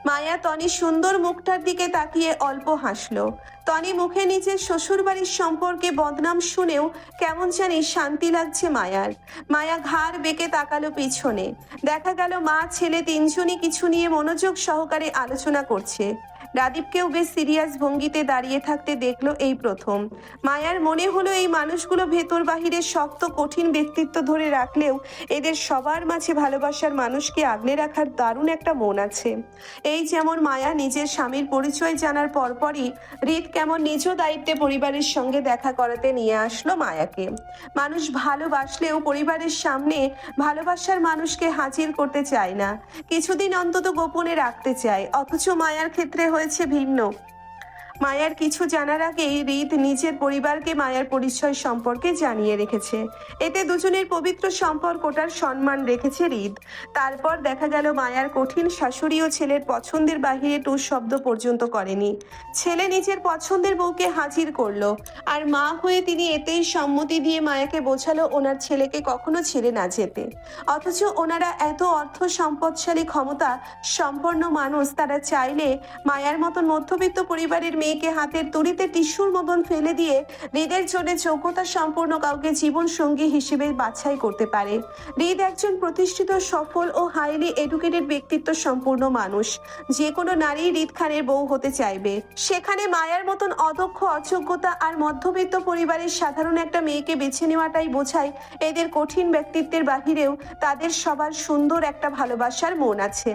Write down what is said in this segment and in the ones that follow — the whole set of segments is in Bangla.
মায়া তনির সুন্দর মুখটার দিকে তাকিয়ে অল্প হাসলো। তনি মুখে নিজের শ্বশুরবাড়ির সম্পর্কে বদনাম শুনেও কেমন জানি শান্তি লাগছে মায়ার। মায়া ঘাড় বেঁকে তাকালো পিছনে। দেখা গেল মা ছেলে তিনজনই কিছু নিয়ে মনোযোগ সহকারে আলোচনা করছে। রাদীপকেও বেশ সিরিয়াস ভঙ্গিতে দাঁড়িয়ে থাকতে দেখলো এই প্রথম। মায়ার মনে হলো এই মানুষগুলো ভেতর বাহিরে শক্ত কঠিন ব্যক্তিত্ব ধরে রাখলেও এদের সবার মাঝে ভালোবাসার মানুষকে আগলে রাখার দারুণ একটা মন আছে। এই যেমন মায়া নিজের স্বামীর পরিচয় জানার পরপরই হৃদ কেমন নিজ দায়িত্বে পরিবারের সঙ্গে দেখা করাতে নিয়ে আসলো মায়াকে। মানুষ ভালোবাসলেও পরিবারের সামনে ভালোবাসার মানুষকে হাজির করতে চায় না, কিছুদিন অন্তত গোপনে রাখতে চায়। অথচ মায়ার ক্ষেত্রে হয়েছে ভিন্ন। মায়ার কিছু জানার আগেই হৃদ নিজের পরিবারকে মায়ার পরিচয় সম্পর্কে জানিয়ে রেখেছে। এতে দুজনের পবিত্র সম্পর্কটার সম্মান রেখেছে হৃদ। তারপর দেখা গেল মায়ার কঠিন শাশুড়িও ছেলের পছন্দের বাহিরে টুঁ শব্দ পর্যন্ত করেনি। ছেলে নিজের পছন্দের বউকে হাজির করলো, আর মা হয়ে তিনি এতেই সম্মতি দিয়ে মায়াকে বোঝালো ওনার ছেলেকে কখনো ছেড়ে না যেতে। অথচ ওনারা এত অর্থ সম্পদশালী ক্ষমতা সম্পন্ন মানুষ, তারা চাইলে মায়ার মতন মধ্যবিত্ত পরিবারের মেয়েকে হাতের তড়িতে টিস্যুর মতন ফেলে দিয়ে হৃদের জন্য যোগ্যতা সম্পূর্ণ কাউকে জীবন সঙ্গী হিসেবে বাছাই করতে পারে। হৃদ একজন প্রতিষ্ঠিত সফল ও হাইলি এডুকেটেড ব্যক্তিত্ব সম্পূর্ণ মানুষ। যে কোনো নারী হৃদ খানের বউ হতে চাইবে। সেখানে মায়ার মতন অদক্ষ অযোগ্যতা আর মধ্যবিত্ত পরিবারের সাধারণ একটা মেয়েকে বেছে নেওয়াটাই বোঝায় এদের কঠিন ব্যক্তিত্বের বাহিরেও তাদের সবার সুন্দর একটা ভালোবাসার মন আছে।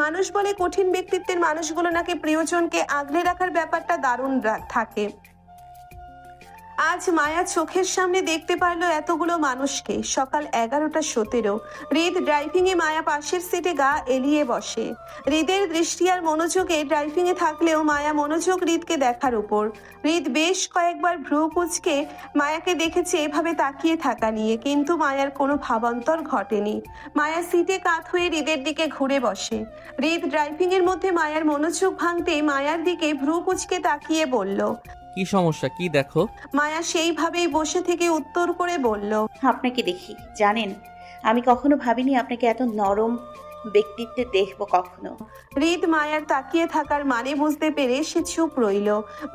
মানুষ বলে কঠিন ব্যক্তিত্বের মানুষগুলো নাকি প্রিয়জনকে আগলে রাখার ব্যাপারটা দারুণ থাকে। আজ মায়া চোখের সামনে দেখতে পারলো এতগুলো মানুষকে। সকাল 11:17। হৃদ ড্রাইভিং এ, মায়া পাশের সিটে গা এলিয়ে বসে। হৃদের দৃষ্টি আর মনোযোগে ড্রাইভিং এ থাকলেও মায়া মনোযোগ হৃদকে দেখার উপর। হৃদ বেশ কয়েকবার ভ্রু কুঁচকে মায়াকে দেখেছে এভাবে তাকিয়ে থাকা নিয়ে, কিন্তু মায়ার কোনো ভাবান্তর ঘটেনি। মায়া সিটে কাত হয়ে হৃদের দিকে ঘুরে বসে। হৃদ ড্রাইভিং এর মধ্যে মায়ার মনোযোগ ভাঙতে মায়ার দিকে ভ্রু কুঁচকে তাকিয়ে বলল, কি সমস্যা, কি দেখো? মায়া সেইভাবেই বসে থেকে উত্তর করে বলল, আপনাকে দেখি, জানেন আমি কখনো ভাবিনি আপনাকে এত নরম ব্যক্তিত্বে দেখবো কখনো। হৃদ মায়ার তাকিয়ে থাকার মানে বুঝতে পেরে সে চুপ রইল।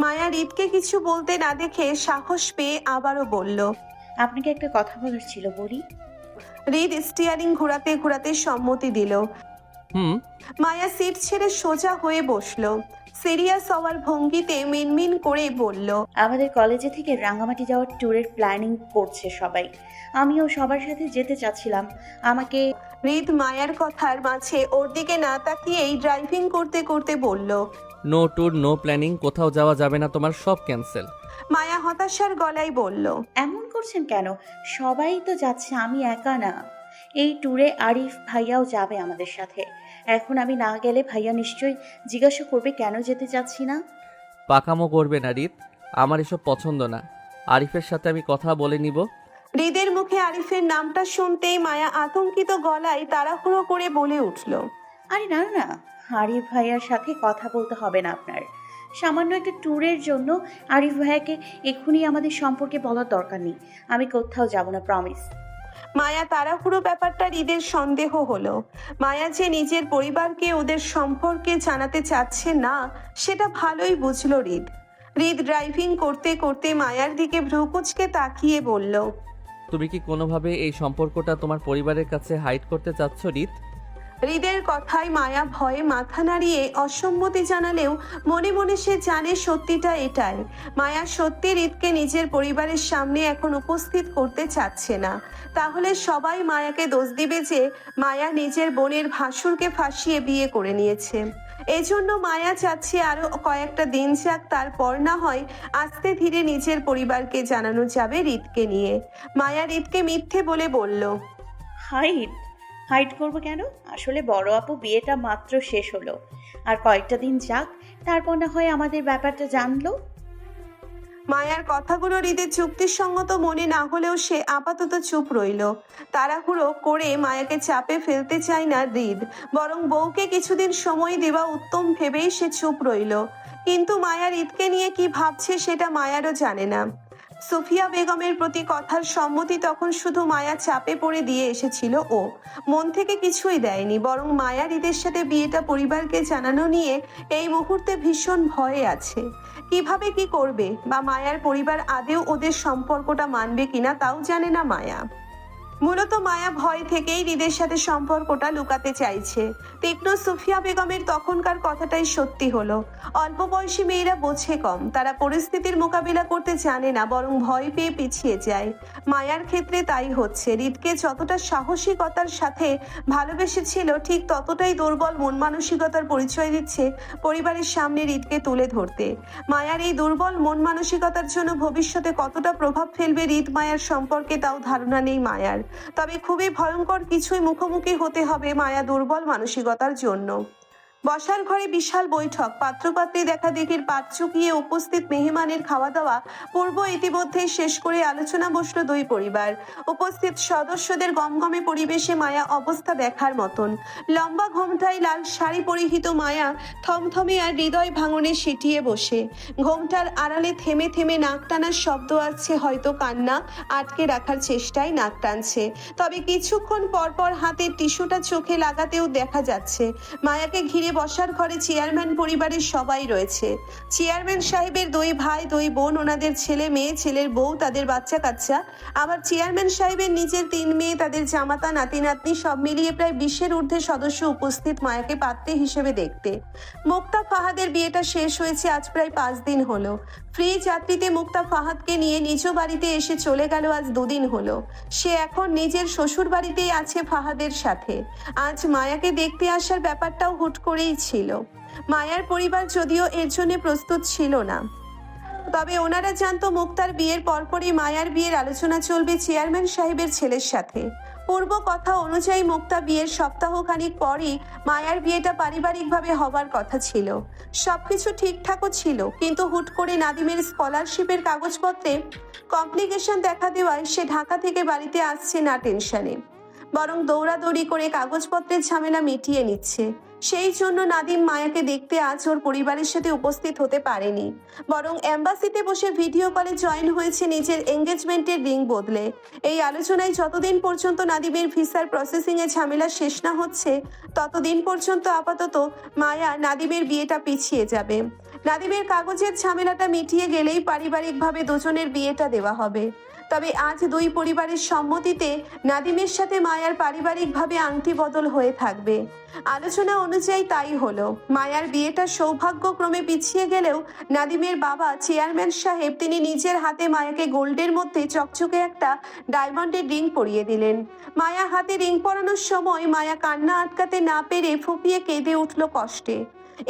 মায়া হৃদকে কিছু বলতে না দেখে সাহস পেয়ে আবারও বলল, আপনাকে একটা কথা বলার ছিল, বলি। হৃদ স্টিয়ারিং ঘোরাতে ঘোরাতে সম্মতি দিল। হুম। মায়া সিট ছেড়ে সোজা হয়ে বসলো। সিরিয়াস হওয়ার ভঙ্গিতে মিনমিন করে বলল, আমাদের কলেজে থেকে রাঙামাটি যাওয়ার ট্যুরের প্ল্যানিং করছে সবাই, আমিও সবার সাথে যেতে চাচ্ছিলাম। আমাকে হৃদ মায়ার কথার মাঝে ওর দিকে না তাকিয়েই ড্রাইভিং করতে করতে বলল, নো ট্যুর, নো প্ল্যানিং, কোথাও যাওয়া যাবে না, তোমার সব ক্যান্সেল। মায়া হতাশার গলায় বলল, এমন করছেন কেন? সবাই তো যাচ্ছে, আমি একা না। এই ট্যুরে আরিফ ভাইয়াও যাবে আমাদের সাথে। এখন আমি না গেলে ভাইয়া নিশ্চয়ই জিজ্ঞাসা করবে কেন যেতে চাচ্ছি না। পাকামো করবে না রিত, আমার এসব পছন্দ না। আরিফের সাথে আমি কথা বলে নিব। হৃদের মুখে আরিফের নামটা শুনতেই মায়া আতঙ্কিত গলায় তাড়াহুড়ো করে বলে উঠল, আরে না না না, আরিফ ভাইয়ার সাথে কথা বলতে হবে না আপনার। সামান্য একটা ট্যুরের জন্য আরিফ ভাইয়াকে এক্ষুনি আমাদের সম্পর্কে বলার দরকার নেই। আমি কোথাও যাব না, প্রমিস। মায়া তাড়াহুড়ো ব্যাপারটা হৃদের সন্দেহ হলো। মায়া যে নিজের পরিবারকে ওদের সম্পর্কে জানাতে চাচ্ছে না সেটা ভালোই বুঝলো হৃদ। হৃদ ড্রাইভিং করতে করতে মায়ার দিকে ভ্রুকুচকে তাকিয়ে বলল, তুমি কি কোনোভাবে এই সম্পর্কটা তোমার পরিবারের কাছে হাইড করতে চাচ্ছ রিত? হৃদের কথায় মায়া ভয়ে মাথা নাড়িয়ে অসম্মতি জানালেও মনে মনে সে জানে সত্যিটা এটাই। মায়া সত্যি হৃদকে নিজের পরিবারের সামনে এখন উপস্থিত করতে চাচ্ছে না। তাহলে সবাই মায়াকে দোষ দিবে যে মায়া নিজের বোনের ভাসুরকে ফাঁসিয়ে বিয়ে করে নিয়েছে। এজন্য মায়া চাচ্ছে আরো কয়েকটা দিন যাক, তারপর না হয় আস্তে ধীরে নিজের পরিবারকে জানানো যাবে হৃদকে নিয়ে। মায়া হৃদকে মিথ্যে বলে বলল, হাইট হাইট করবো কেন? আসলে বড় আপু বিয়েটা মাত্র শেষ হলো, আর কয়েকটা দিন যাক, তারপর না হয় আমাদের ব্যাপারটা জানলো। মায়ার কথাগুলো হৃদের যুক্তিসঙ্গত মনে না হলেও সে আপাতত চুপ রইল। তাড়াহুড়ো করে মায়াকে চাপে ফেলতে চায় না হৃদ, বরং বউকে কিছুদিন সময় দেওয়া উত্তম ভেবেই সে চুপ রইল। কিন্তু মায়া হৃদকে নিয়ে কি ভাবছে সেটা মায়ারও জানে না। সুফিয়া বেগমের প্রতি কথার সম্মতি তখন শুধু মায়া চাপে পড়ে দিয়ে এসেছিল, ও মন থেকে কিছুই দেয়নি। বরং মায়া হৃদের সাথে বিয়েটা পরিবারকে জানানো নিয়ে এই মুহূর্তে ভীষণ ভয়ে আছে। কিভাবে কি করবে, বা মায়ার পরিবার আদেও ওদের সম্পর্কটা মানবে কিনা তাও জানে না মায়া। মূলত মায়া ভয় থেকেই হৃদের সাথে সম্পর্কটা লুকাতে চাইছে। তীক্ষ্ণ সুফিয়া বেগমের তখনকার কথাটাই সত্যি হলো। অল্প বয়সী মেয়েরা বোঝে কম, তারা পরিস্থিতির মোকাবিলা করতে জানে না, বরং ভয় পেয়ে পিছিয়ে যায়। মায়ার ক্ষেত্রে তাই হচ্ছে। হৃদকে যতটা সাহসিকতার সাথে ভালোবেসেছিল, ঠিক ততটাই দুর্বল মন মানসিকতার পরিচয় দিচ্ছে পরিবারের সামনে হৃদকে তুলে ধরতে। মায়ার এই দুর্বল মন মানসিকতার জন্য ভবিষ্যতে কতটা প্রভাব ফেলবে হৃদ মায়ার সম্পর্কে তাও ধারণা নেই মায়ার। তবে খুবই ভয়ঙ্কর কিছুই মুখোমুখি হতে হবে মায়া দুর্বল মানসিকতার জন্য। বসার ঘরে বিশাল বৈঠক, পাত্রপাত্রী দেখা দেখির পাট চুকিয়ে উপস্থিত মেহমানের খাওয়া দাওয়া পূর্ব ইতিমধ্যেই শেষ করে আলোচনা বসলো দুই পরিবার। উপস্থিত সদস্যদের গমগমে পরিবেশে মায়া অবস্থা দেখার মতন। লম্বা ঘোমটায় লাল শাড়ি পরিহিত মায়া থমথমে আর হৃদয় ভাঙনে সিটিয়ে বসে। ঘোমটার আড়ালে থেমে থেমে নাক টানার শব্দ আসছে, হয়তো কান্না আটকে রাখার চেষ্টায় নাক টানছে। তবে কিছুক্ষণ পরপর হাতের টিস্যুটা চোখে লাগাতেও দেখা যাচ্ছে। মায়াকে ঘিরে বসার ঘরে চেয়ারম্যান পরিবারের সবাই রয়েছে। চেয়ারম্যান সাহেবের দুই ভাই দুই বোন, ওনাদের ছেলে মেয়ে, ছেলের বউ, তাদের বাচ্চা কাচ্চা, আবার চেয়ারম্যান সাহেবের নিজের 3 মেয়ে, তাদের জামাতা নাতি নাতনি, সব মিলিয়ে প্রায় 20-এর ঊর্ধ্বে সদস্য উপস্থিত মায়াকে পাত্রী হিসেবে দেখতে। মুক্তা ফাহাদের বিয়েটা শেষ হয়েছে আজ প্রায় 5 দিন হলো। ফ্রি যাত্রীতে মুক্তা ফাহাদকে নিয়ে নিজ বাড়িতে এসে চলে গেল আজ 2 দিন হলো। সে এখন নিজের শ্বশুর বাড়িতেই আছে ফাহাদের সাথে। আজ মায়াকে দেখতে আসার ব্যাপারটাও হুট করেই ছিল। মায়ার পরিবার যদিও এর জন্য প্রস্তুত ছিল না, তবে ওনারা জানতো মুক্তার বিয়ের পরপরই মায়ার বিয়ের আলোচনা চলবে চেয়ারম্যান সাহেবের ছেলের সাথে। পূর্ব কথা অনুযায়ী মুক্তা বিয়ের সপ্তাহখানিক পরই মায়ার বিয়েটা পারিবারিকভাবে হবার কথা ছিল। সবকিছু ঠিকঠাকও ছিল, কিন্তু হুট করে নাদিমের স্কলারশিপের কাগজপত্রে কমপ্লিকেশন দেখা দেওয়ায় সে ঢাকা থেকে বাড়িতে আসছে না টেনশনে, বরং দৌড়াদৌড়ি করে কাগজপত্রের ঝামেলা মিটিয়ে নিচ্ছে। সেই জন্য নাদিম মায়াকে দেখতে আজ ওর পরিবারের সাথে উপস্থিত হতে পারেনি, বরং এম্বাসিতে বসে ভিডিও কলে জয়েন হয়েছে নিজের এঙ্গেজমেন্টের রিং বদলে। এই আলোচনায় যতদিন পর্যন্ত নাদিমের ভিসার প্রসেসিংয়ে ঝামেলা শেষ না হচ্ছে, ততদিন পর্যন্ত আপাতত মায়া নাদিমের বিয়েটা পিছিয়ে যাবে। নাদিমের কাগজের ঝামেলাটা মিটিয়ে গেলেই পারিবারিকভাবে দুজনের বিয়েটা দেওয়া হবে। তবে আজ দুই পরিবারের সম্মতিতে নাদিমের সাথে মায়ার পারিবারিকভাবে আংটি বদল হয়ে থাকবে। আলোচনা অনুযায়ী তাই হলো। মায়ার বিয়েটা সৌভাগ্যক্রমে পিছিয়ে গেলেও নাদিমের বাবা চেয়ারম্যান সাহেব তিনি নিজের হাতে মায়াকে গোল্ডের মধ্যে চকচকে একটা ডায়মন্ডের রিং পরিয়ে দিলেন। মায়া হাতে রিং পরানোর সময় মায়া কান্না আটকাতে না পেরে ফুপিয়ে কেঁদে উঠল কষ্টে।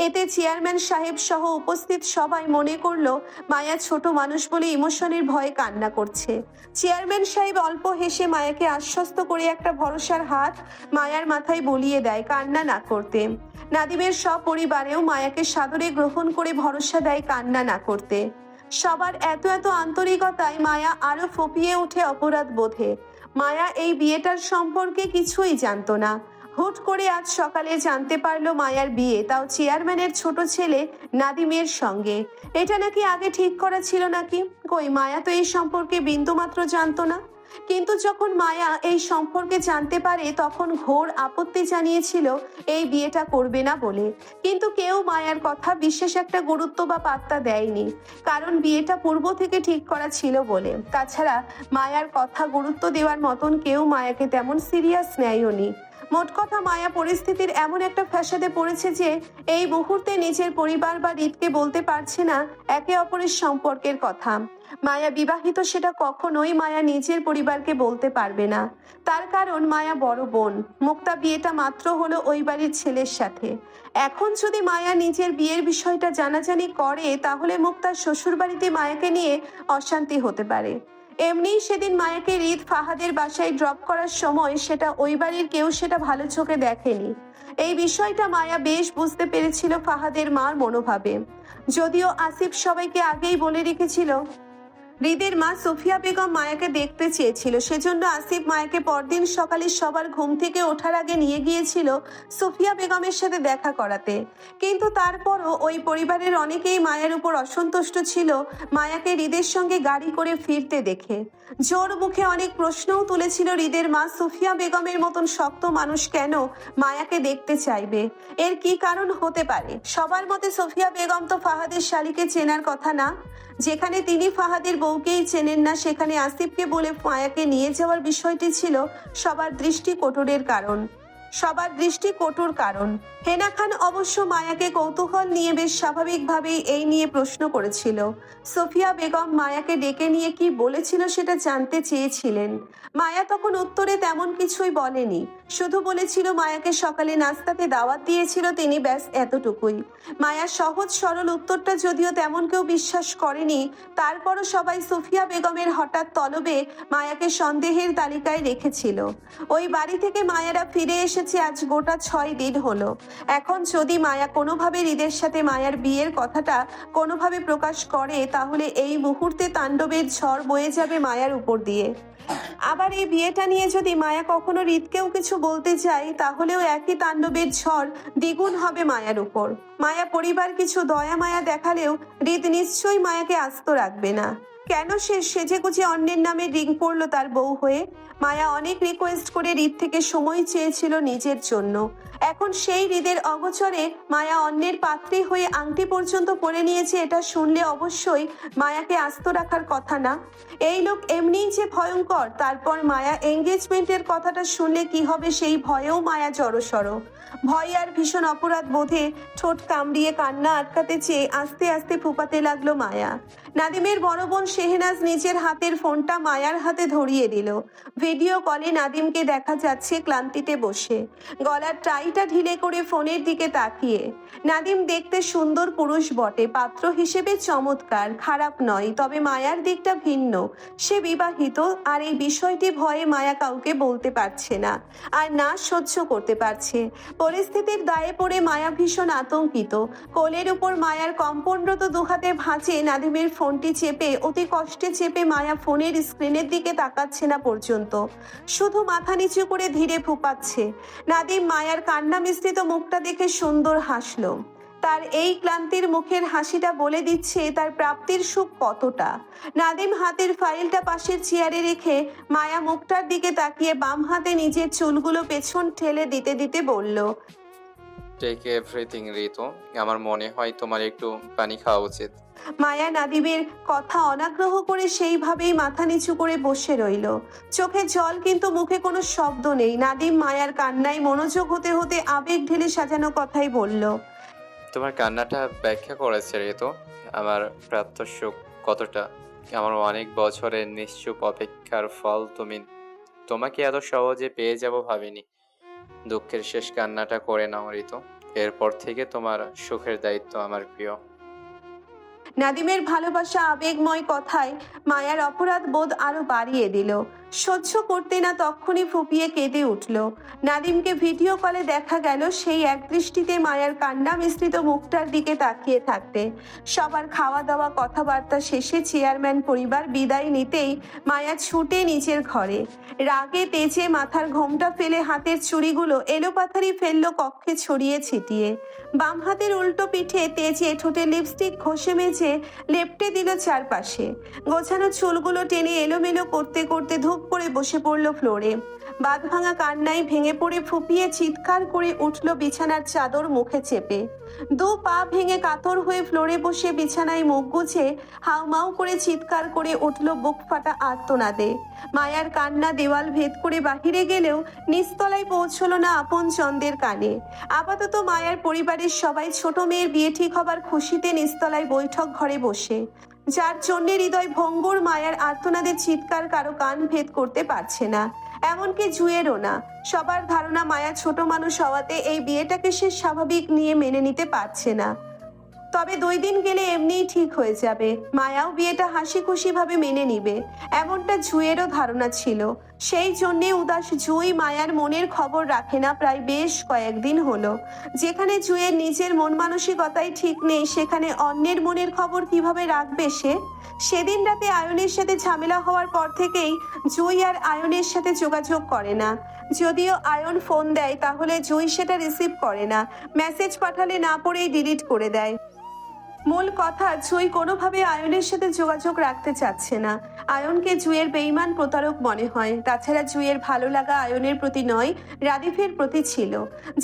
এতে চেয়ারম্যান সাহেব সহ উপস্থিত সবাই মনে করলো মায়া ছোট মানুষ বলে ইমোশনের ভয়ে কান্না করছে। চেয়ারম্যান সাহেব অল্প হেসে মায়াকে আশ্বস্ত করে একটা ভরসার হাত মায়ার মাথায় বুলিয়ে দেয় কান্না না করতে। নাদিমের সপরিবারেও মায়াকে সাদরে গ্রহণ করে ভরসা দেয় কান্না না করতে। সবার এত এত আন্তরিকতায় মায়া আরো ফুপিয়ে ওঠে অপরাধ বোধে। মায়া এই বিয়েটার সম্পর্কে কিছুই জানতো না। হুট করে আজ সকালে জানতে পারলো মায়ার বিয়ে, তাও চেয়ারম্যানের ছোট ছেলে নাদিমের সঙ্গে। এটা নাকি আগে ঠিক করা ছিল নাকি? কই, মায়া তো এই সম্পর্কে বিন্দুমাত্র জানতো না। কিন্তু যখন মায়া এই সম্পর্কে জানতে পারে, তখন ঘোর আপত্তি জানিয়েছিল এই বিয়েটা করবে না বলে। কিন্তু কেউ মায়ার কথা বিশেষ একটা গুরুত্ব বা পাত্তা দেয়নি, কারণ বিয়েটা পূর্ব থেকে ঠিক করা ছিল বলে। তাছাড়া মায়ার কথা গুরুত্ব দেওয়ার মতন কেউ মায়াকে তেমন সিরিয়াস নেয়নি। মোট কথা, মায়া পরিস্থিতির এমন একটা ফ্যাসাদে পড়েছে যে এই মুহূর্তে নিজের পরিবার বা হৃদকে বলতে পারছে না একে অপরের সম্পর্কের কথা। মায়া বিবাহিত, সেটা কখনোই মায়া নিজের পরিবারকে বলতে পারবে না। তার কারণ মায়া বড় বোন। মুক্তা বিয়েটা মাত্র হলো ওই বাড়ির ছেলের সাথে। এখন যদি মায়া নিজের বিয়ের বিষয়টা জানাজানি করে, তাহলে মুক্তার শ্বশুর বাড়িতে মায়াকে নিয়ে অশান্তি হতে পারে। এমনিই সেদিন মায়াকে হৃদ ফাহাদের বাসায় ড্রপ করার সময় সেটা ওই বাড়ির কেউ সেটা ভালো চোখে দেখেনি। এই বিষয়টা মায়া বেশ বুঝতে পেরেছিল ফাহাদের মার মনোভাবে। যদিও আসিফ সবাইকে আগেই বলে রেখেছিল হৃদের মা সোফিয়া বেগম মায়াকে দেখতে চেয়েছিল, সেজন্য আসিফ মায়াকে পরদিন সকালে সবার ঘুম থেকে ওঠার আগে নিয়ে গিয়েছিল সোফিয়া বেগমের সাথে দেখা করাতে। কিন্তু তারপরও ওই পরিবারের অনেকেই মায়ের উপর অসন্তুষ্ট ছিল মায়াকে হৃদের সঙ্গে গাড়ি করে ফিরতে দেখে। জোর মুখে অনেক প্রশ্নও তুলেছিল হৃদের মা, সোফিয়া বেগমের মতন শক্ত মানুষ কেন মায়াকে দেখতে চাইবে, এর কি কারণ হতে পারে। সবার মতে সোফিয়া বেগম তো ফাহাদের শালীকে চেনার কথা না। যেখানে তিনি ফাহাদের বউকেই চেনেন না, সেখানে আসিফকে বলে মায়াকে নিয়ে যাওয়ার বিষয়টি ছিল সবার দৃষ্টি কটুর কারণ। হেনা খান অবশ্য মায়াকে কৌতূহল নিয়ে বেশ স্বাভাবিকভাবেই এই নিয়ে প্রশ্ন করেছিল। সোফিয়া বেগম মায়াকে ডেকে নিয়ে কি বলেছিল সেটা জানতে চেয়েছিলেন। মায়া তখন উত্তরে তেমন কিছুই বলেনি, শুধু বলেছিল মায়াকে সকালে নাস্তাতে দাওয়াত দিয়েছিল তিনি, ব্যাস এতটুকুই। মায়া সহজ সরল উত্তরটা যদিও তেমন কেউ বিশ্বাস করেনি, তারপরও সবাই সোফিয়া বেগমের হঠাৎ তলবে মায়াকে সন্দেহের তালিকায় রেখেছিল। ওই বাড়ি থেকে মায়ারা ফিরে এসেছে আজ গোটা 6 দিন হলো। এখন যদি মায়া কোনোভাবে হৃদের সাথে মায়ার বিয়ের কথাটা কোনোভাবে প্রকাশ করে, তাহলে এই মুহূর্তে তাণ্ডবের ঝড় বয়ে যাবে মায়ার উপর দিয়ে। আবার এই বিয়েটা নিয়ে যদি মায়া কখনো হৃদকেও কিছু বলতে চায়, তাহলেও একই তাণ্ডবের ঝড় দ্বিগুণ হবে মায়ার উপর। মায়া পরিবার কিছু দয়া মায়া দেখালেও হৃদ নিশ্চয়ই মায়াকে আস্ত রাখবে না। কেন সে সেজেগুজে অন্যের নামে রিং পড়লো তার বউ হয়ে? মায়া অনেক রিকোয়েস্ট করে হৃদ থেকে সময় চেয়েছিল নিজের জন্য। এখন সেই হৃদের অগোচরে মায়া অন্যের পাত্রী হয়ে আংটি পর্যন্ত পরে নিয়েছে, এটা শুনলে অবশ্যই মায়াকে আস্ত রাখার কথা না। এই লোক এমনিই যে ভয়ঙ্কর, তারপর মায়া এঙ্গেজমেন্টের কথাটা শুনলে কি হবে সেই ভয়েও মায়া জড়সড়। ভয় আর ভীষণ অপরাধ বোধে ঠোঁট কামড়িয়ে কান্না আটকাতে চেয়ে আস্তে আস্তে ফুপাতে লাগলো মায়া। নাদিমের বড় বোন শেহনাজ নিজের হাতের ফোনটা মায়ার হাতে ধরিয়ে দিল। ভিডিও কলে নাদিমকে দেখা যাচ্ছে ক্লান্তিতে বসে, গলার টাইটা ঢিলে করে ফোনের দিকে তাকিয়ে। নাদিম দেখতে সুন্দর পুরুষ বটে, পাত্র হিসেবে চমৎকার, খারাপ নয়, তবে মায়ার দিকটা ভিন্ন। সে বিবাহিত, আর এই বিষয়টি ভয়ে মায়া কাউকে বলতে পারছে না, আর না সহ্য করতে পারছে। পরিস্থিতির দায়ে পড়ে মায়া ভীষণ আতঙ্কিত। কোলের উপর মায়ার কম্পনরত দুহাতে ভাঁজে নাদিমের ফোনটি চেপে, অতি কষ্টে চেপে মায়া ফোনের স্ক্রিনের দিকে তাকাচ্ছে না পর্যন্ত, শুধু মাথা নিচু করে ধীরে ফুপাচ্ছে। নাদিম মায়ার কান্না মিশ্রিত মুখটা দেখে সুন্দর হাসলো। তার এই ক্লান্তির মুখের হাসিটা বলে দিচ্ছে তার প্রাপ্তির সুখ কতটা। নাদিম হাতের ফাইলটা পাশের চেয়ারে রেখে মায়া মুখটার দিকে তাকিয়ে বাম হাতে নিজের চুলগুলো পেছন ঠেলে দিতে দিতে বলল, টেক এভরিথিং ঋতু, আমার মনে হয় তোমার একটু পানি খাওয়া উচিত। মায়া নাদিমের কথা অনাগ্রহ করে সেইভাবেই মাথা নিচু করে বসে রইল, চোখে জল কিন্তু মুখে কোনো শব্দ নেই। নাদিম মায়ার কান্নায় মনোযোগ হতে হতে আবেগ ঢেলে সাজানো কথাই বলল, তোমার কান্নাটা ব্যাখ্যা করেছে ঋতু, আমার প্রাপ্ত সুখ কতটা, আমার অনেক বছরের নিশ্চুপ অপেক্ষার ফল তোমাকে এত সহজে পেয়ে যাব ভাবিনি। দুঃখের শেষ কান্নাটা করে নাও ঋতু, এরপর থেকে তোমার সুখের দায়িত্ব আমার প্রিয়। নাদিমের ভালোবাসা আবেগময় কথায় মায়ার অপরাধ বোধ আরো বাড়িয়ে দিল। সহ্য করতে না তক্ষুনি ফুপিয়ে কেঁদে উঠল। নাদিমকে ভিডিও কলে দেখা গেল সেই এক দৃষ্টিতে মায়ার কান্না মিশ্রিত মুখটার দিকে তাকিয়ে থাকতে। সবার খাওয়া দাওয়া কথাবার্তা শেষে চেয়ারম্যান পরিবার বিদায় নিতেই মায়া ছুটে নিজের ঘরে। রাগে তেজে মাথার ঘোমটা ফেলে হাতের চুড়িগুলো এলোপাথারি ফেললো কক্ষে ছড়িয়ে ছিটিয়ে। বাম হাতের উল্টো পিঠে তেজে ঠোঁটে লিপস্টিক ঘষে মেজে লেপটে দিল চারপাশে। গোছানো চুলগুলো টেনে এলোমেলো করতে করতে ধূপ করে বসে পড়ল ফ্লোরে। বাঁধ ভাঙা কান্নায় ভেঙে পড়ে ফুপিয়ে চিৎকার করে উঠল বিছানার চাদর মুখে চেপে। দু পা ভেঙে কাতর হয়ে ফ্লোরে বসে বিছানায় মুখ গুছে হাউমাউ করে চিৎকার করে উঠল বুক ফাটা আর্তনাদে। মায়ার কান্না দেওয়াল ভেদ করে বাহিরে গেলেও নিচতলায় পৌঁছলো না আপন চন্দের কানে। আপাতত মায়ার পরিবারের সবাই ছোট মেয়ের বিয়ে ঠিক হবার খুশিতে নিচতলায় বৈঠক ঘরে বসে, যার জন্য হৃদয় ভঙ্গুর মায়ার আর্তনাদের চিৎকার কারো কান ভেদ করতে পারছে না, এমনকি জুয়েরও না। সবার ধারণা মায়া ছোট মানুষ হওয়াতে এই বিয়েটাকে সে স্বাভাবিক নিয়ে মেনে নিতে পারছে না। তবে 2 দিন গেলে এমনিই ঠিক হয়ে যাবে। মায়াও বিয়েটা হাসি খুশি ভাবে মেনে নিবে, এমনটা জুঁইয়েরও ধারণা ছিল। সেই জন্যে উদাস জুঁই মায়ার মনের খবর রাখে না প্রায় বেশ কয়েকদিন হলো। যেখানে জুঁইয়ের নিজের মন মানসিকতাই ঠিক নেই, সেখানে অন্যের মনের খবর কিভাবে রাখবে সে? সেদিন রাতে আয়নের সাথে ঝামেলা হওয়ার পর থেকেই জুঁই আর আয়নের সাথে যোগাযোগ করে না। যদিও আয়ন ফোন দেয় তাহলে জুঁই সেটা রিসিভ করে না, মেসেজ পাঠালে না পড়েই ডিলিট করে দেয়। মূল কথা, জুঁই কোনোভাবে আয়নের সাথে যোগাযোগ রাখতে চাচ্ছে না। আয়নকে জুঁইয়ের বেঈমান প্রতারক মনে হয়। তাছাড়া জুঁইয়ের ভালো লাগা আয়নের প্রতি নয়, রাদিফের প্রতি ছিল।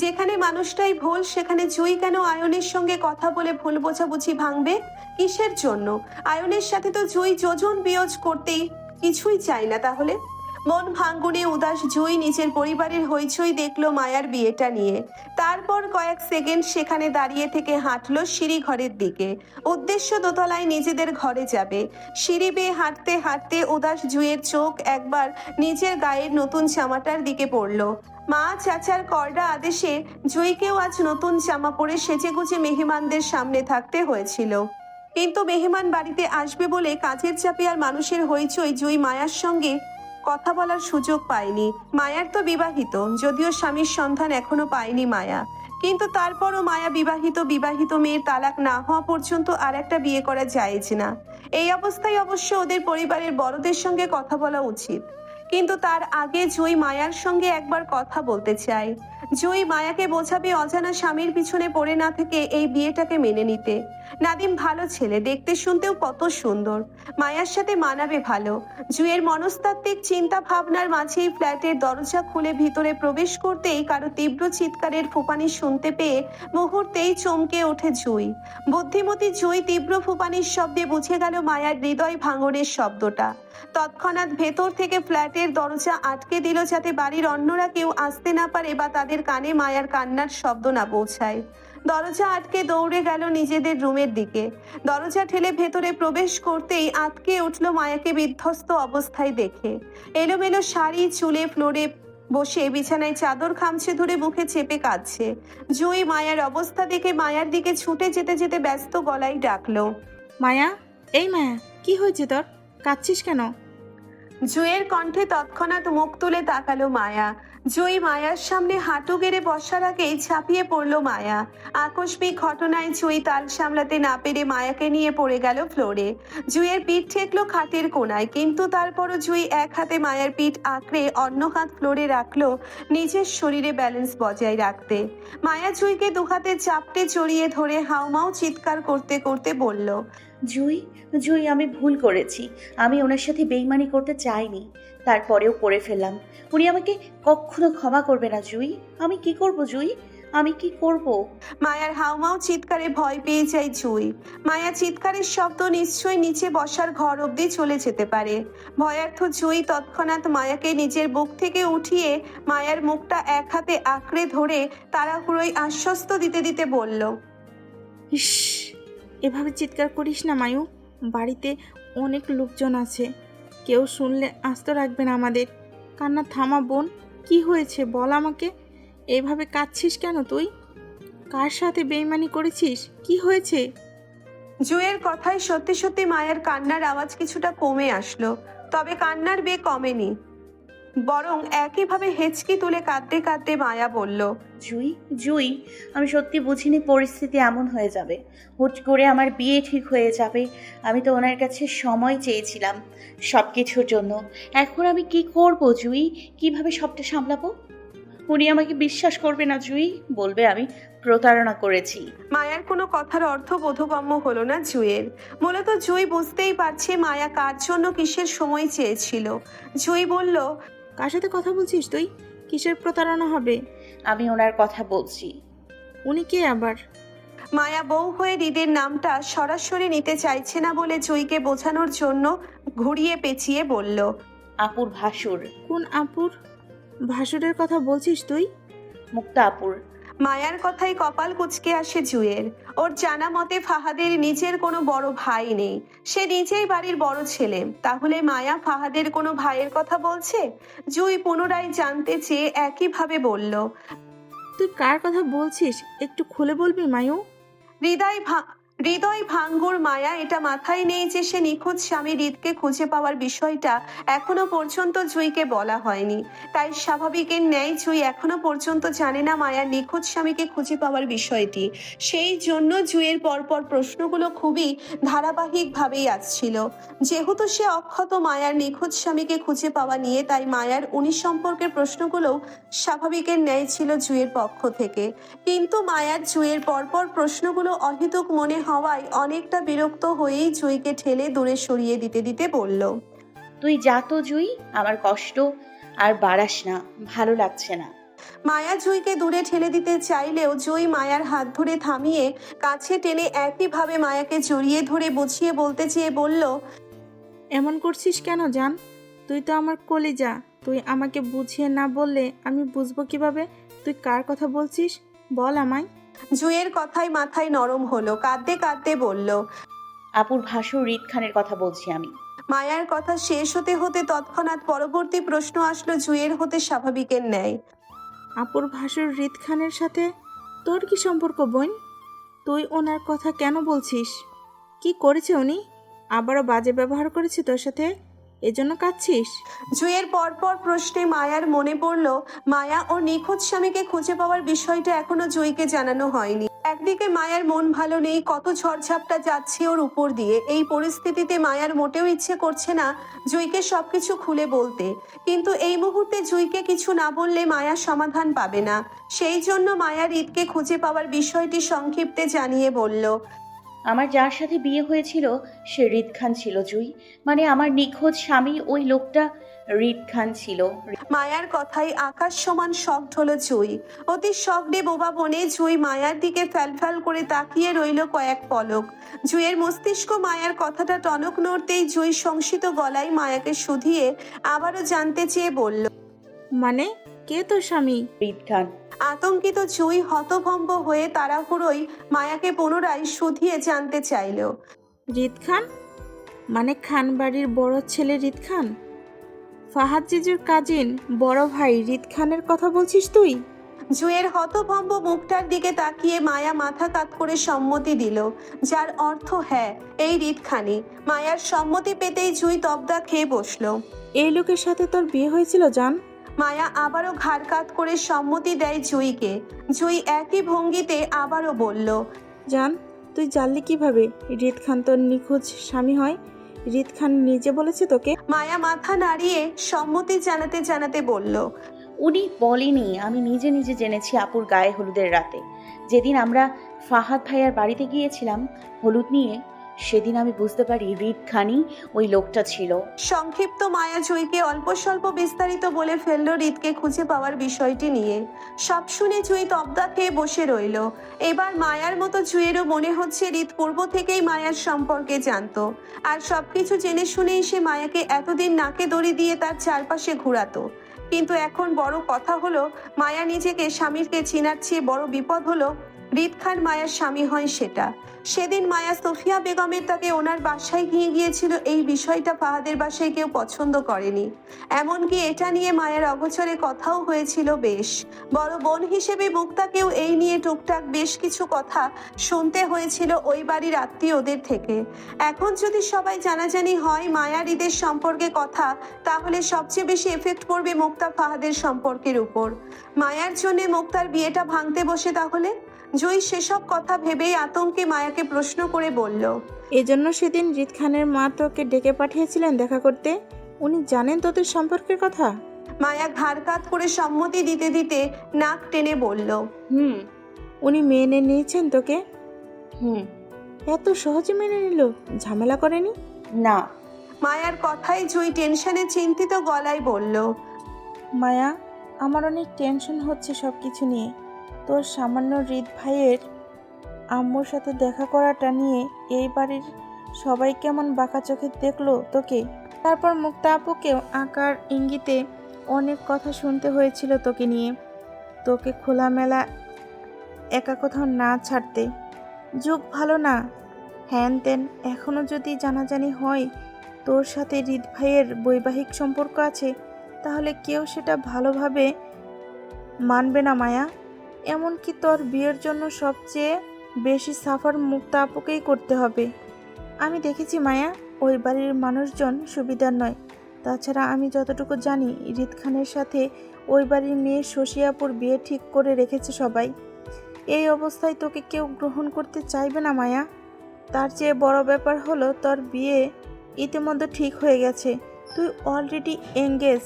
যেখানে মানুষটাই ভুল, সেখানে জুঁই কেন আয়নের সঙ্গে কথা বলে ভুল বোঝাবুঝি ভাঙবে? কিসের জন্য? আয়নের সাথে তো জুঁই যোজন বিয়োজ করতেই কিছুই চায় না। তাহলে মন ভাঙ্গুনে উদাস জুঁই নিজের পরিবারের হইচই দেখলো মায়ার বিয়েটা নিয়ে। তারপর কয়েক সেকেন্ড সেখানে দাঁড়িয়ে থেকে হাঁটলো সিঁড়ি ঘরের দিকে। উদ্দেশ্য দোতলায় নিজেদের ঘরে যাবে। সিঁড়ি বেয়ে হাঁটতে হাঁটতে উদাস জুঁইয়ের চোখ একবার নিজের গায়ের নতুন জামাটার দিকে পড়ল। মা চাচার করডা আদেশে জুঁইকেও আজ নতুন জামা পরে সেজেগুজে মেহমানদের সামনে থাকতে হয়েছিল। কিন্তু মেহমান বাড়িতে আসবে বলে কাজের চাপে আর মানুষের হইচই জুঁই মায়ার সঙ্গে কথা বলার সুযোগ পায়নি। মায়ার তো বিবাহিত, যদিও স্বামীর সন্ধান এখনো পায়নি মায়া। কিন্তু তারপরও মায়া বিবাহিত মেয়ের তালাক না হওয়া পর্যন্ত আর একটা বিয়ে করা জায়েজ না। এই অবস্থায় অবশ্য ওদের পরিবারের বড়দের সঙ্গে কথা বলা উচিত। কিন্তু তার আগে জুঁই মায়ার সঙ্গে একবার কথা বলতে চায়। জুঁই মায়াকে বোঝাবে অজানা স্বামীর পিছনে পড়ে না থেকে এই বিয়েটাকে মেনে নিতে। নাদিম ভালো ছেলে, দেখতে শুনতেও কত সুন্দর, মায়ার সাথে মানাবে ভালো। জুঁইয়ের মনস্তাত্ত্বিক চিন্তা ভাবনার মাঝেই ফ্ল্যাটের দরজা খুলে ভিতরে প্রবেশ করতেই কারো তীব্র চিৎকারের ফুপানি শুনতে পেয়ে মুহূর্তেই চমকে ওঠে জুঁই। বুদ্ধিমতী জুঁই তীব্র ফুপানির শব্দে বুঝে গেল মায়ার হৃদয় ভাঙনের শব্দটা। তৎক্ষণাৎ ভেতর থেকে ফ্ল্যাটের দরজা আটকে দিল, যাতে বাড়ির অন্যরা কেউ আসতে না পারে বা তাদের কানে মায়ার কান্নার শব্দ না পৌঁছায়। দরজা আটকে দৌড়ে গেল নিজেদের রুমের দিকে। দরজা ঠেলে ভেতরে প্রবেশ করতেই আটকে উঠল মায়াকে বিধ্বস্ত অবস্থায় দেখে। এলোমেলো শাড়ি চুলে ফ্লোরে বসে বিছানায় চাদর খামছে ধরে মুখে চেপে কাঁদছে। জুঁই মায়ার অবস্থা দেখে মায়ার দিকে ছুটে যেতে যেতে ব্যস্ত গলায় ডাকলো, মায়া, এই মায়া, কি হয়েছে তোর? কাঁদছিস কেন? জুঁইয়ের কণ্ঠে তৎক্ষণাৎ মুখ তুলে তাকালো মায়া। জুঁই মায়ার সামনে হাঁটু গেড়ে বসার আগেই ঝাঁপিয়ে পড়ল মায়া। আকস্মিক ঘটনায় জুঁই তাল সামলাতে না পেরে মায়াকে নিয়ে পড়ে গেল ফ্লোরে। জুঁইয়ের পিঠ ঠেকলো খাটের কোনায়, কিন্তু তারপরও জুঁই এক হাতে মায়ার পিঠ আঁকড়ে অন্য হাত ফ্লোরে রাখলো নিজের শরীরে ব্যালেন্স বজায় রাখতে। মায়া জুঁইকে দুহাতে চাপটে জড়িয়ে ধরে হাউমাউ চিৎকার করতে করতে বলল, জুঁই, আমি ভুল করেছি। আমি ওনার সাথে বেইমানি করতে চাইনি, তারপরেও করে ফেললাম। উনি আমাকে কখনো ক্ষমা করবে না। জুঁই, আমি কি করব? জুঁই, আমি কি করব? মায়ার হাউমাউ চিৎকারে ভয় পেয়ে যায় জুঁই। মায়া চিৎকারের শব্দ নিশ্চয়ই নিচে বসার ঘর অবধি চলে যেতে পারে। ভয়ার্থ জুঁই তৎক্ষণাৎ মায়াকে নিজের বুক থেকে উঠিয়ে মায়ার মুখটা এক হাতে আঁকড়ে ধরে তাড়াহুড়োয় আশ্বস্ত দিতে দিতে বলল, ইস, এভাবে চিৎকার করিস না মায়ু। বাড়িতে অনেক লোকজন আছে, কেউ শুনলে আস্ত রাখবে না আমাদের। কান্না থামা বোন, কি হয়েছে বল আমাকে। এইভাবে কাঁদছিস কেন তুই? কার সাথে বেইমানি করেছিস? কি হয়েছে? জুঁইয়ের কথায় সত্যি সত্যি মায়ের কান্নার আওয়াজ কিছুটা কমে আসলো। তবে কান্নার বেগ কমেনি, বরং একইভাবে হেঁচকি তুলে কাঁদতে কাঁদতে মায়া বলল, জুঁই, আমি সত্যি বুঝিনি পরিস্থিতি এমন হয়ে যাবে। হুট করে আমার বিয়ে ঠিক হয়ে যাবে। আমি তো ওনার কাছে সময় চেয়েছিলাম সব কিছুর জন্য। এখন আমি কি করব জুঁই? কিভাবে সবটা সামলাবো? উনি আমাকে বিশ্বাস করবে না জুঁই, বলবে আমি প্রতারণা করেছি। মায়ার কোনো কথার অর্থ বোধগম্য হলো না জুঁইয়ের। মূলত জুঁই বুঝতেই পারছে মায়া কার জন্য কিসের সময় চেয়েছিল। জুঁই বলল, কার সাথে কথা বলছিস তুই? কিসের প্রতারণা হবে? আমি ওনার কথা বলছি। উনি কে আবার? মায়া বউ হয়ে হৃদের নামটা সরাসরি নিতে চাইছে না বলে জুঁইকে বোঝানোর জন্য ঘুরিয়ে পেঁচিয়ে বলল, আপুর ভাসুর। কোন আপুর? ভাসুরের কথা বলছিস তুই? মুক্তা আপুর। মায়ার কথায় কপাল কুঁচকে আসে জুঁইয়ের। ওর জানা মতে ফাহাদের নিজের কোনো বড় ভাই নেই, সে নিজেই বাড়ির বড় ছেলে। তাহলে মায়া ফাহাদের কোনো ভাইয়ের কথা বলছে? জুঁই পুনরায় জানতে চেয়ে একইভাবে বলল, তুই কার কথা বলছিস? একটু খুলে বলবি মায়ু? হৃদয় ভাঙ্গুর মায়া এটা মাথায় নেই যে সে নিখোঁজ স্বামী হৃদকে খুঁজে পাওয়ার বিষয়টা এখনো পর্যন্ত জুইকে বলা হয়নি। তাই স্বাভাবিকের ন্যায় জুই এখনো পর্যন্ত জানে না মায়ার নিখোঁজ স্বামীকে খুঁজে পাওয়ার বিষয়টি। সেই জন্য জুইয়ের পরপর প্রশ্নগুলো খুবই ধারাবাহিকভাবেই আসছিল। যেহেতু সে অক্ষত মায়ার নিখোঁজ স্বামীকে খুঁজে পাওয়া নিয়ে, তাই মায়ার উনি সম্পর্কের প্রশ্নগুলোও স্বাভাবিকের ন্যায় ছিল জুইয়ের পক্ষ থেকে। কিন্তু মায়ার জুইয়ের পরপর প্রশ্নগুলো অহেতুক মনে হওয়ায় অনেকটা বিরক্ত হয়েই জুইকে ঠেলে দূরে সরিয়ে দিতে দিতে বলল, তুই যা তো জুই, আমার কষ্ট আর বাড়াস না, ভালো লাগছে না। মায়া জুইকে দূরে ঠেলে দিতে চাইলেও জুই মায়ার হাত ধরে থামিয়ে কাছে টেনে একইভাবে মায়াকে জড়িয়ে ধরে বুঝিয়ে বলতে চেয়ে বলল, এমন করছিস কেন জান? তুই তো আমার কলিজা। তুই আমাকে বুঝিয়ে না বললে আমি বুঝবো কিভাবে তুই কার কথা বলছিস? বল আমায়। জুইয়ের কথায় মাথায় নরম হলো, কাঁদতে কাঁদতে বলল। আপুর ভাসুর হৃদ খানের কথা বলছি আমি। মায়ার কথা শেষ হতে হতে তৎক্ষণাৎ পরবর্তী প্রশ্ন আসলো জুইয়ের হতে স্বাভাবিকের ন্যায়। আপুর ভাসুর হৃদ খানের সাথে তোর কি সম্পর্ক বোন? তুই ওনার কথা কেন বলছিস? কি করেছে উনি? আবারও বাজে ব্যবহার করেছে তোর সাথে, এজন্য কাঁদছিস? জুইয়ের পরপর প্রশ্নে মায়ার মনে পড়ল মায়া ওর নিখোঁজ স্বামীকে খুঁজে পাওয়ার বিষয়টা এখনো জুইকে জানানো হয়নি। একদিকে মায়ার মন ভালো নেই, কত ঝড়ঝাপটা যাচ্ছে ওর উপর দিয়ে। এই পরিস্থিতিতে মায়ার মোটেও ইচ্ছে করছে না জুইকে সবকিছু খুলে বলতে, কিন্তু এই মুহূর্তে জুইকে কিছু না বললে মায়া সমাধান পাবে না। সেই জন্য মায়ার ঈদকে খুঁজে পাওয়ার বিষয়টি সংক্ষিপ্তে জানিয়ে বলল, আমার যার সাথে বিয়ে হয়েছিল সে হৃদ খান ছিল জুই, মানে আমার নিখোঁজ স্বামী ওই লোকটা হৃদ খান ছিল। মায়ার কথায় আকাশ সমান শক্ত হলো জুই। অতি শব্দে বোবা বনে জুই মায়ার দিকে ফ্যালফ্যাল করে তাকিয়ে রইল কয়েক পলক। জুইয়ের মস্তিষ্ক মায়ার কথাটা টনক নড়তেই জুই সংশিত গলায় মায়াকে শুধিয়ে আবারও জানতে চেয়ে বলল, মানে কে তোর স্বামী? হৃদ খান। আতঙ্কিত জুই হতভম্ব হয়ে তাড়াহুড়োই মায়াকে পুনরায় শুধিয়ে জানতে চাইল। হৃদ খান? মানে খান বাড়ির বড় ছেলে হৃদ খান? ফাহাদ জিজুর কাজিন বড় ভাই হৃদ খানের কথা বলছিস তুই? জুয়ের হতভম্ব মুখটার দিকে তাকিয়ে মায়া মাথা কাত করে সম্মতি দিল, যার অর্থ হ্যাঁ, এই হৃদখানি। মায়ার সম্মতি পেতেই জুই তবদা খেয়ে বসলো। এই লোকের সাথে তোর বিয়ে হয়েছিল জান? মায়া আবারও ঘাড় কাত করে সম্মতি দেয় জুইকে। জুই একই ভঙ্গিতে আবারও বলল, জান, তুই জানলি কিভাবে হৃদ খান তোর নিখোঁজ স্বামী হয়? হৃদ খান নিজে বলেছে তোকে? মায়া মাথা নাড়িয়ে সম্মতি জানাতে জানাতে বলল, উনি বলেনি, আমি নিজে নিজে জেনেছি আপুর গায়ে হলুদের রাতে, যেদিন আমরা ফাহাদ ভাইয়ার বাড়িতে গিয়েছিলাম হলুদ নিয়ে, সেদিন আমি বুঝতে পারি হৃদ খানই ওই লোকটা ছিল। সংক্ষিপ্ত মায়া জুইকে অল্প স্বল্প বিস্তারিত বলে ফেললো হৃদকে খুঁজে পাওয়ার বিষয়টি নিয়ে। সব শুনে জুই তবদা খেয়ে বসে রইল। এবার মায়ার মতো জুইয়েরও মনে হচ্ছে হৃদ পূর্ব থেকেই মায়ার সম্পর্কে জানতো, আর সবকিছু জেনে শুনেই সে মায়াকে এতদিন নাকে দড়ি দিয়ে তার চারপাশে ঘুরাতো। কিন্তু এখন বড় কথা হলো, মায়া নিজেকে স্বামীকে চেনার চেয়ে বড় বিপদ হলো হৃদ খান মায়ার স্বামী হয় সেটা। সেদিন মায়া সোফিয়া বেগমের তাকে ওনার বাসায় নিয়ে গিয়েছিল, এই বিষয়টা ফাহাদের বাসায় কেউ পছন্দ করেনি। এমনকি এটা নিয়ে মায়ের অগোচরে কথাও হয়েছিল বেশ। বড় বোন হিসেবে মুক্তাকেও এই নিয়ে টুকটাক বেশ কিছু কথা শুনতে হয়েছিল ওই বাড়ির আত্মীয়দের থেকে। এখন যদি সবাই জানাজানি হয় মায়া হৃদের সম্পর্কে কথা, তাহলে সবচেয়ে বেশি এফেক্ট পড়বে মুক্তা ফাহাদের সম্পর্কের উপর। মায়ার জন্য মুক্তার বিয়েটা ভাঙতে বসে তাহলে? জুই সেসব কথা ভেবেই আতঙ্কে মায়াকে প্রশ্ন করে বলল, এজন্য সেদিন হৃদ খানের মা তোকে ডেকে পাঠিয়েছিলেন দেখা করতে? উনি জানেন তোদের সম্পর্কের কথা? মায়া ঘাড় কাত করে সম্মতি দিতে দিতে নাক টেনে বলল, হুম উনি মেনে নিয়েছেন তোকে? হুম। এত সহজে মেনে নিল? ঝামেলা করেনি? না। মায়ার কথায় জুই টেনশনে চিন্তিত গলায় বলল, মায়া, আমার অনেক টেনশন হচ্ছে সব কিছু নিয়ে। তোর সামান্য হৃদ ভাইয়ের আম্মুর সাথে দেখা করাটা নিয়ে এই বাড়ির সবাই কেমন বাঁকা চোখে দেখলো তোকে। তারপর মুক্তা আপুকেও আকার ইঙ্গিতে অনেক কথা শুনতে হয়েছিল তোকে নিয়ে। তোকে খোলামেলা একা কোথাও না ছাড়তে। যুগ ভালো না, হ্যান ত্যান। এখনও যদি জানাজানি হয় তোর সাথে হৃদ ভাইয়ের বৈবাহিক সম্পর্ক আছে, তাহলে কেউ সেটা ভালোভাবে মানবে না মায়া। এমনকি তোর বিয়ের জন্য সবচেয়ে বেশি সাফার মুক্তা আপুকেই করতে হবে। আমি দেখেছি মায়া, ওই বাড়ির মানুষজন সুবিধার নয়। তাছাড়া আমি যতটুকু জানি রিত খানের সাথে ওই বাড়ির মেয়ে শশী আপুর বিয়ে ঠিক করে রেখেছে সবাই। এই অবস্থায় তোকে কেউ গ্রহণ করতে চাইবে না মায়া। তার চেয়ে বড় ব্যাপার হলো তোর বিয়ে ইতিমধ্যে ঠিক হয়ে গেছে, তুই অলরেডি এঙ্গেজ।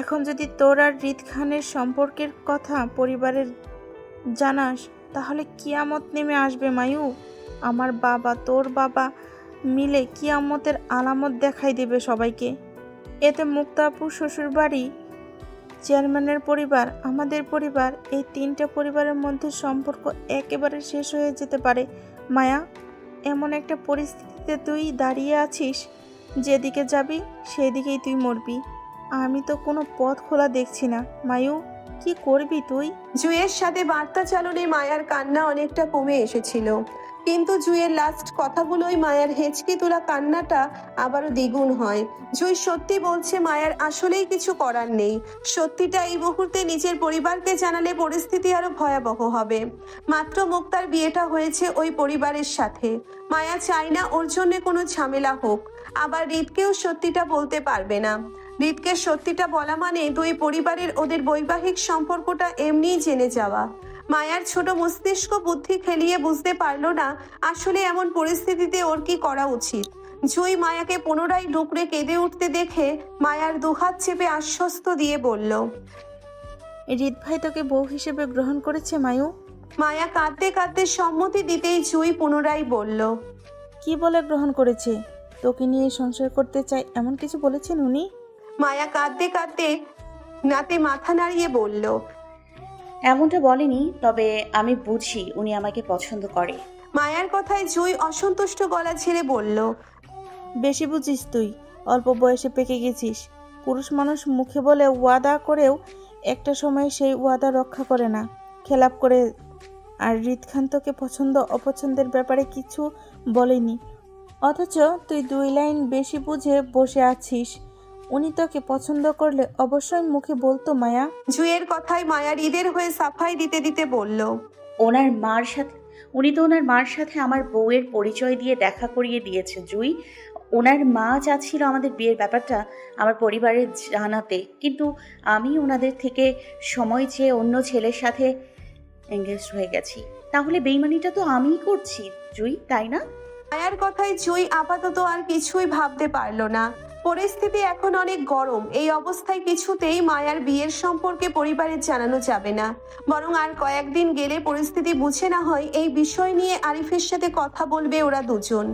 এখন যদি তোর আর রিত খানের সম্পর্কের কথা পরিবারের জানাস তাহলে কিয়ামত নেমে আসবে মায়ু। আমার বাবা তোর বাবা মিলে কিয়ামতের আলামত দেখাই দেবে সবাইকে। এতে মুক্তাপুর শ্বশুরবাড়ি, চেয়ারম্যানের পরিবার, আমাদের পরিবার, এই তিনটা পরিবারের মধ্যে সম্পর্ক একেবারে শেষ হয়ে যেতে পারে মায়া। এমন একটা পরিস্থিতিতে তুই দাঁড়িয়ে আছিস, যেদিকে যাবি সেই দিকেই তুই মরবি। আমি তো কোনো পথ খোলা দেখছি না মায়ু, কি করবি তুই? জুঁইয়ের সাথে বার্তা চালনে মায়ার কান্না অনেকটা কমে এসেছিল, কিন্তু জুঁইয়ের লাস্ট কথাগুলোই মায়ার হেঁচকি তোলা কান্নাটা আবারও দ্বিগুণ হয়। জুঁই সত্যি বলছে, মায়ার আসলেই কিছু করার নেই। সত্যিটা এই মুহূর্তে নিজের পরিবারকে জানালে পরিস্থিতি আরো ভয়াবহ হবে। মাত্র মুক্তার বিয়েটা হয়েছে ওই পরিবারের সাথে। মায়া চায় না ওর জন্য কোনো ঝামেলা হোক। আবার রিতকেও সত্যিটা বলতে পারবে না। রিতকে সত্যিটা বলা মানে দুই পরিবারের ওদের বৈবাহিক সম্পর্কটা এমনিই জেনে যাওয়া। মায়ার ছোট মস্তিষ্ক বুদ্ধি খেলিয়ে বুঝতে পারলো না আসলে এমন পরিস্থিতিতে ওর কি করা উচিত। জুঁই মায়াকে পুনরায় ডুকরে কেঁদে উঠতে দেখে মায়ার দুহাত চেপে আশ্বস্ত দিয়ে বলল, রিত ভাই তোকে বউ হিসেবে গ্রহণ করেছে মায়ু। মায়া কাঁদতে কাঁদতে সম্মতি দিতেই জুঁই পুনরায় বলল, কি বলে গ্রহণ করেছে? তোকে নিয়ে সংসার করতে চাই এমন কিছু বলেছেন উনি? মায়া কাঁদতে কাঁদতে নাতে মাথা নাড়িয়ে বলল, এমনটা বলেনি, তবে আমি বুঝি উনি আমাকে পছন্দ করে। মায়ার কথায় জুঁই অসন্তুষ্ট গলা ছেড়ে বলল, বেশি বুঝিস তুই, অল্প বয়সে পেকে গেছিস। পুরুষ মানুষ মুখে বলে ওয়াদা করেও একটা সময় সেই ওয়াদা রক্ষা করে না, খেলাপ করে। আর রিত খান তোকে পছন্দ অপছন্দের ব্যাপারে কিছু বলেনি, অথচ তুই 2 লাইন বেশি বুঝে বসে আছিস। উনি তোকে পছন্দ করলে অবশ্যই মুখে বলতো মায়া। জুঁইয়ের কথায় মায়া হৃদের হয়ে সাফাই দিতে দিতে বলল, ওনার মার সাথে উনি তো ওনার মার সাথে আমার বউয়ের পরিচয় দিয়ে দেখা করিয়ে দিয়েছে জুই। ওনার মা চাচ্ছিল আমাদের বিয়ের ব্যাপারটা আমার পরিবারের জানাতে, কিন্তু আমি ওনাদের থেকে সময় চেয়ে অন্য ছেলের সাথে এঙ্গেজ হয়ে গেছি। তাহলে বেইমানিটা তো আমিই করছি জুই, তাই না? মায়ার কথায় জুঁই আপাতত আর কিছুই ভাবতে পারল না। পরিস্থিতি এখন অনেক গরম। এই অবস্থায় কিছুতেই মায়ার বিয়ের সম্পর্কে পরিবারের জানানো যাবে না, বরং আর কয়েকদিন গেলে পরিস্থিতি বুঝে না হয় এই বিষয় নিয়ে আরিফের সাথে কথা বলবে ওরা দুজন।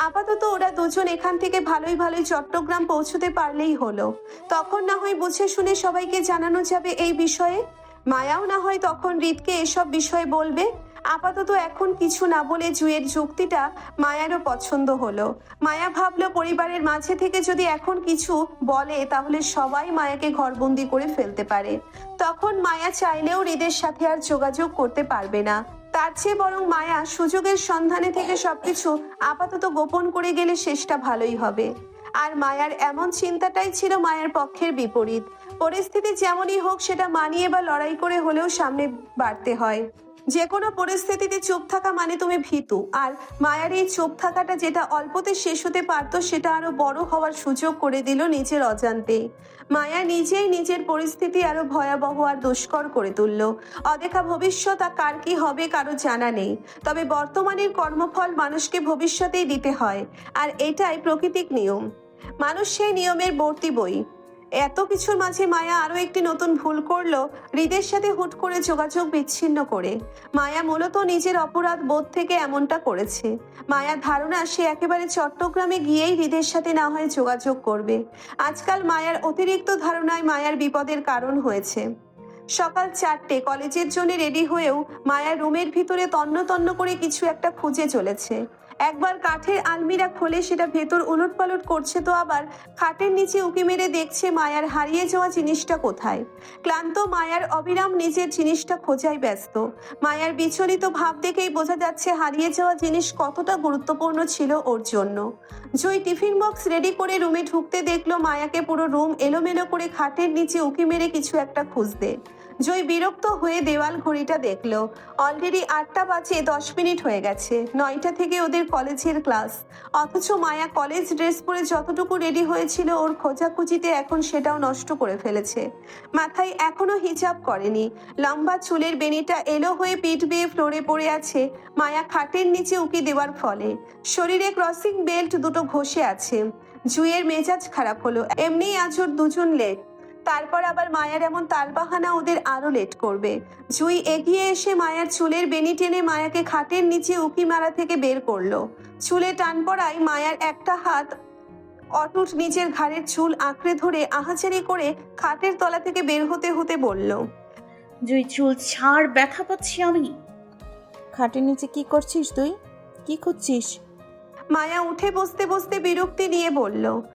আপাতত ওরা দুজন এখান থেকে ভালোই ভালোই চট্টগ্রাম পৌঁছতে পারলেই হলো। তখন না হয় বুঝে শুনে সবাইকে জানানো যাবে এই বিষয়ে। মায়াও না হয় তখন রিতকে এসব বিষয়ে বলবে। আপাতত এখন কিছু না বলে জুঁইয়ের যুক্তিটা মায়ারও পছন্দ হলো। মায়া ভাবলো পরিবারের মাঝে থেকে যদি এখন কিছু বলে তাহলে সবাই মায়াকে ঘরবন্দি করে ফেলতে পারে। তখন মায়া চাইলেও হৃদের সাথে আর যোগাযোগ করতে পারবে না। তার চেয়ে বরং মায়া সুযোগের সন্ধানে থেকে সবকিছু আপাতত গোপন করে গেলে শেষটা ভালোই হবে। আর মায়ার এমন চিন্তাটাই ছিল মায়ার পক্ষের বিপরীত। পরিস্থিতি যেমনই হোক সেটা মানিয়ে বা লড়াই করে হলেও সামনে বাড়তে হয়। যে কোনো পরিস্থিতিতে চুপ থাকা মানে তুমি ভীতু। আর মায়ার এই চুপ থাকাটা যেটা অল্পতে শেষ হতে পারতো সেটা আরো বড় হওয়ার সুযোগ করে দিল নিজের অজান্তে। মায়া নিজেই নিজের পরিস্থিতি আরো ভয়াবহ আর দুষ্কর করে তুলল। অদেখা ভবিষ্যৎ আর কার কি হবে কারো জানা নেই, তবে বর্তমানের কর্মফল মানুষকে ভবিষ্যতেই দিতে হয়, আর এটাই প্রকৃতিক নিয়ম। মানুষ সেই নিয়মের বর্তি বই। এত কিছুর মাঝে মায়া আরো একটি নতুন ভুল করলো, হৃদের সাথে হুট করে যোগাযোগ বিচ্ছিন্ন করে। মায়া মূলত নিজের অপরাধ বোধ থেকে এমনটা করেছে। মায়ার ধারণা সে একেবারে চট্টগ্রামে গিয়েই হৃদের সাথে না হয় যোগাযোগ করবে। আজকাল মায়ার অতিরিক্ত ধারণায় মায়ার বিপদের কারণ হয়েছে। সকাল 4টে, কলেজের জন্য রেডি হয়েও মায়া রুমের ভিতরে তন্ন তন্ন করে কিছু একটা খুঁজে চলেছে। একবার কাঠের আলমিরা খোলে সেটা ভেতর উলটপালট করছে, তো আবার খাটের নিচে উকি মেরে দেখছে মায়ার হারিয়ে যাওয়া জিনিসটা কোথায়। ক্লান্ত মায়ার অবিরাম নিজের জিনিসটা খোঁজায় ব্যস্ত। মায়ার বিচলিত ভাব দেখেই বোঝা যাচ্ছে হারিয়ে যাওয়া জিনিস কতটা গুরুত্বপূর্ণ ছিল ওর জন্য। জুঁই টিফিন বক্স রেডি করে রুমে ঢুকতে দেখলো মায়াকে পুরো রুম এলোমেলো করে খাটের নিচে উকি মেরে কিছু একটা খুঁজতে। জুই বিরক্ত হয়ে দেওয়াল ঘড়িটা দেখলো। অলরেডি 8টা বাজে 10 মিনিট হয়ে গেছে। 9টা থেকে ওদের কলেজের ক্লাস, অথচ মায়া কলেজ ড্রেস পরে যতটুকু রেডি হয়েছিল ওর খোঁজাখুঁজিতে এখন সেটাও নষ্ট করে ফেলেছে। মাথায় এখনো হিজাব করেনি, লম্বা চুলের বেনিটা এলো হয়ে পিঠ বেয়ে ফ্লোরে পড়ে আছে। মায়া খাটের নিচে উকি দেওয়ার ফলে শরীরে ক্রসিং বেল্ট দুটো ঘষে আছে। জুইয়ের মেজাজ খারাপ হলো, এমনিই আজ ওর দুজন লেট, তারপর আবার মায়ার এমন তালবাহানা ওদের আরো লেট করবে। জুই এগিয়ে এসে মায়ার চুলের বেনি টেনে মায়াকে খাটের নিচে উকি মারা থেকে বের করলো। চুলে টান পড়ায় মায়ার একটা হাত অটুট নিজের ঘাড়ের চুল আঁকড়ে ধরে আহাজারি করে খাটের তলা থেকে বের হতে হতে বলল, জুই চুল ছাড়, ব্যথা পাচ্ছি আমি। খাটের নিচে কি করছিস তুই? কি খুঁজছিস? মায়া উঠে বসতে বসতে বিরক্তি নিয়ে বলল,